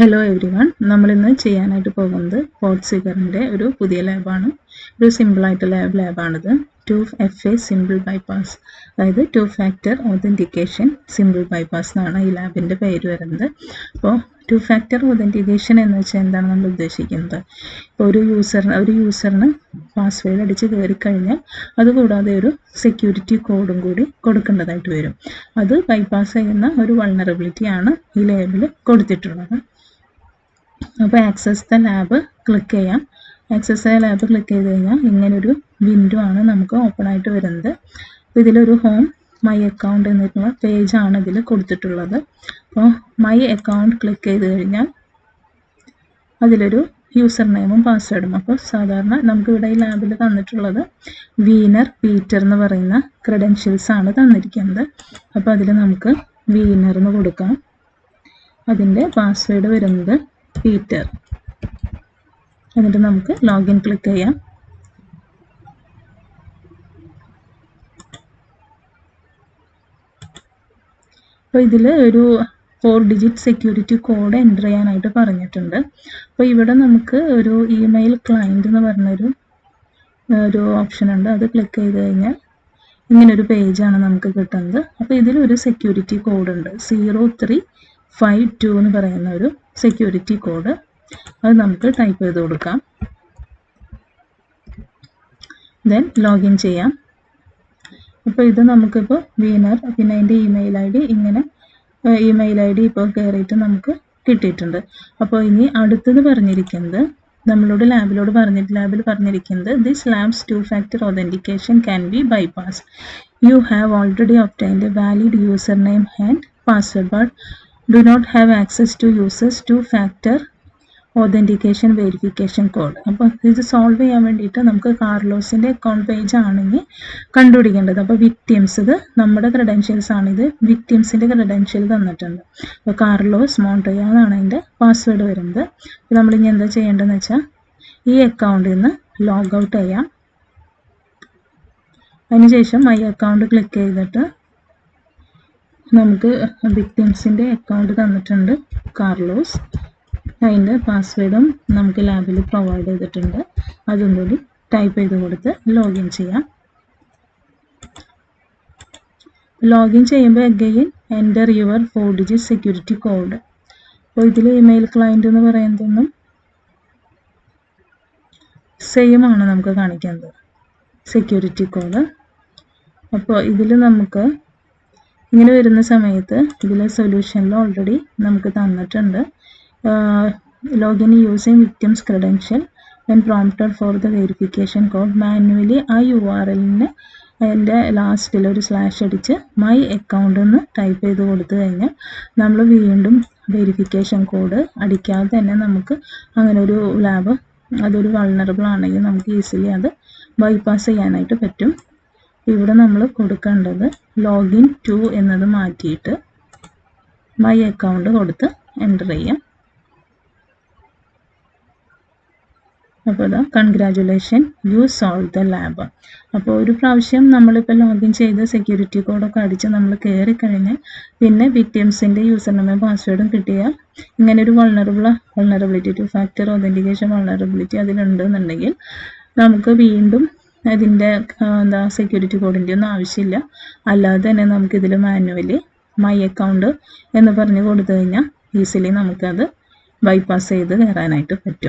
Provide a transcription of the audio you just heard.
Hello every one, നമ്മളിന്ന് ചെയ്യാനായിട്ട് പോകുന്നത് പോർട്ട്സിഗറിൻ്റെ ഒരു പുതിയ ലാബാണ്. ഒരു സിമ്പിളായിട്ടുള്ള ലാബാണിത്. 2FA സിമ്പിൾ ബൈപ്പാസ്, അതായത് 2 ഫാക്ടർ ഒതൻറ്റിക്കേഷൻ സിമ്പിൾ ബൈപ്പാസ് എന്നാണ് ഈ ലാബിൻ്റെ പേര് വരുന്നത്. അപ്പോൾ 2 ഫാക്ടർ ഒതൻറ്റിക്കേഷൻ എന്ന് വെച്ചാൽ എന്താണ് നമ്മൾ ഉദ്ദേശിക്കുന്നത്? ഇപ്പോൾ ഒരു യൂസറിന് പാസ്വേഡ് അടിച്ച് കയറിക്കഴിഞ്ഞാൽ അതുകൂടാതെ ഒരു സെക്യൂരിറ്റി കോഡും കൂടി കൊടുക്കേണ്ടതായിട്ട് വരും. അത് ബൈപ്പാസ് ചെയ്യുന്ന ഒരു വൾണറബിലിറ്റിയാണ് ഈ ലാബിൽ കൊടുത്തിട്ടുള്ളത്. അപ്പോൾ ആക്സസ് ദ ലാബ് ക്ലിക്ക് ചെയ്യാം. ആക്സസ് ദ ലാബ് ക്ലിക്ക് ചെയ്ത് കഴിഞ്ഞാൽ ഇങ്ങനൊരു വിൻഡോ ആണ് നമുക്ക് ഓപ്പൺ ആയിട്ട് വരുന്നത്. അപ്പോൾ ഇതിലൊരു ഹോം മൈ അക്കൗണ്ട് എന്നിട്ടുള്ള പേജാണ് ഇതിൽ കൊടുത്തിട്ടുള്ളത്. അപ്പോൾ മൈ അക്കൗണ്ട് ക്ലിക്ക് ചെയ്ത് കഴിഞ്ഞാൽ അതിലൊരു യൂസർ നെയിമും പാസ്വേഡും. അപ്പോൾ സാധാരണ നമുക്കിവിടെ ഈ ലാബിൽ തന്നിട്ടുള്ളത് വീനർ പീറ്റർ എന്ന് പറയുന്ന ക്രെഡൻഷ്യൽസ് ആണ് തന്നിരിക്കുന്നത്. അപ്പോൾ അതിൽ നമുക്ക് വീനർ എന്ന് കൊടുക്കാം. അതിൻ്റെ പാസ്വേഡ് വരുന്നത് പീറ്റർ. എന്നിട്ട് നമുക്ക് ലോഗിൻ ക്ലിക്ക് ചെയ്യാം. അപ്പോൾ ഇതിൽ ഒരു 4 ഡിജിറ്റ് സെക്യൂരിറ്റി കോഡ് എൻ്റർ ചെയ്യാനായിട്ട് പറഞ്ഞിട്ടുണ്ട്. അപ്പോൾ ഇവിടെ നമുക്ക് ഒരു ഇമെയിൽ ക്ലയൻറ്റ് എന്ന് പറഞ്ഞൊരു ഓപ്ഷൻ ഉണ്ട്. അത് ക്ലിക്ക് ചെയ്ത് കഴിഞ്ഞാൽ ഇങ്ങനൊരു പേജാണ് നമുക്ക് കിട്ടുന്നത്. അപ്പോൾ ഇതിലൊരു സെക്യൂരിറ്റി കോഡ് ഉണ്ട്, 0352 എന്ന് പറയുന്ന ഒരു സെക്യൂരിറ്റി കോഡ്. അത് നമുക്ക് ടൈപ്പ് ചെയ്ത് കൊടുക്കാം. ദെൻ ലോഗിൻ ചെയ്യാം. അപ്പോൾ ഇത് നമുക്കിപ്പോൾ വീനർ, പിന്നെ അതിൻ്റെ ഇമെയിൽ ഐ ഡി, ഇങ്ങനെ ഇമെയിൽ ഐ ഡി ഇപ്പോൾ കയറിയിട്ട് നമുക്ക് കിട്ടിയിട്ടുണ്ട്. അപ്പോൾ ഇനി അടുത്തത് പറഞ്ഞിരിക്കുന്നത് ലാബിൽ പറഞ്ഞിരിക്കുന്നത് this labs 2 factor authentication can be bypassed. You have already obtained a valid username and password but do not have access to users 2 factor authentication verification code. അപ്പോൾ ഇത് സോൾവ് ചെയ്യാൻ വേണ്ടിയിട്ട് നമുക്ക് കാർലോസിൻ്റെ അക്കൗണ്ട് പേജ് ആണെങ്കിൽ കണ്ടുപിടിക്കേണ്ടത്. അപ്പോൾ വിക്ടിംസ്, ഇത് നമ്മുടെ ക്രെഡൻഷ്യൽസ് ആണ്. ഇത് വിക്ടിംസിൻ്റെ ക്രെഡൻഷ്യൽ തന്നിട്ടുണ്ട്. അപ്പോൾ കാർലോസ് മോൺട്രിയ എന്നാണ് അതിൻ്റെ പാസ്വേഡ് വരുന്നത്. അപ്പോൾ നമ്മളിനി എന്താ ചെയ്യേണ്ടതെന്ന് വെച്ചാൽ ഈ അക്കൗണ്ടിൽ നിന്ന് ലോഗ് ഔട്ട് ചെയ്യാം. അതിനുശേഷം മൈ അക്കൗണ്ട് ക്ലിക്ക് ചെയ്തിട്ട് നമുക്ക് വിക്ടിംസിൻ്റെ അക്കൗണ്ട് തന്നിട്ടുണ്ട് കാർലോസ്. അതിൻ്റെ പാസ്വേഡും നമുക്ക് ലാബിൽ പ്രൊവൈഡ് ചെയ്തിട്ടുണ്ട്. അതും കൂടി ടൈപ്പ് ചെയ്ത് കൊടുത്ത് ലോഗിൻ ചെയ്യാം. ലോഗിൻ ചെയ്യുമ്പോൾ again enter your 4 digit security code. അപ്പോൾ ഇതിൽ ഇമെയിൽ ക്ലയൻറ്റ് എന്ന് പറയുന്നതൊന്നും സെയിം ആണ് നമുക്ക് കാണിക്കുന്നത് സെക്യൂരിറ്റി കോഡ്. അപ്പോൾ ഇതിൽ നമുക്ക് ഇങ്ങനെ വരുന്ന സമയത്ത് ഇതിലെ സൊല്യൂഷനിൽ ഓൾറെഡി നമുക്ക് തന്നിട്ടുണ്ട് login using victims credential when prompted for the verification code manually. ആ URLന് അതിൻ്റെ ലാസ്റ്റിൽ ഒരു സ്ലാഷ് അടിച്ച് മൈ അക്കൗണ്ട് എന്ന് ടൈപ്പ് ചെയ്ത് കൊടുത്തു കഴിഞ്ഞാൽ നമ്മൾ വീണ്ടും വെരിഫിക്കേഷൻ കോഡ് അടിക്കാതെ തന്നെ നമുക്ക് അങ്ങനെ ഒരു ലാബ്, അതൊരു വൾണറബിൾ ആണെങ്കിൽ നമുക്ക് ഈസിലി അത് ബൈപ്പാസ് ചെയ്യാനായിട്ട് പറ്റും. ഇവിടെ നമ്മൾ കൊടുക്കേണ്ടത് ലോഗിൻ ടു എന്നത് മാറ്റിയിട്ട് മൈ അക്കൗണ്ട് കൊടുത്ത് എൻ്റർ ചെയ്യാം. അപ്പോൾ ഇതാ congratulation, you solve the lab. അപ്പോൾ ഒരു പ്രാവശ്യം നമ്മളിപ്പോൾ ലോഗിൻ ചെയ്ത് സെക്യൂരിറ്റി കോഡൊക്കെ അടിച്ച് നമ്മൾ കയറിക്കഴിഞ്ഞാൽ പിന്നെ വിക്ടിംസിൻ്റെ യൂസർ നെയിമും പാസ്വേഡും കിട്ടിയാൽ ഇങ്ങനെ ഒരു വൾണറബിലിറ്റി 2 ഫാക്ടർ ഒതൻറ്റിക്കേഷൻ വൾണറബിലിറ്റി അതിലുണ്ടെന്നുണ്ടെങ്കിൽ നമുക്ക് വീണ്ടും അതിൻ്റെ സെക്യൂരിറ്റി കോഡിൻ്റെ ഒന്നും ആവശ്യമില്ല. അല്ലാതെ തന്നെ നമുക്കിതിൽ മാനുവലി മൈ അക്കൗണ്ട് എന്ന് പറഞ്ഞ് കൊടുത്തു കഴിഞ്ഞാൽ ഈസിലി നമുക്കത് ബൈപ്പാസ് ചെയ്ത് കയറാനായിട്ട് പറ്റും.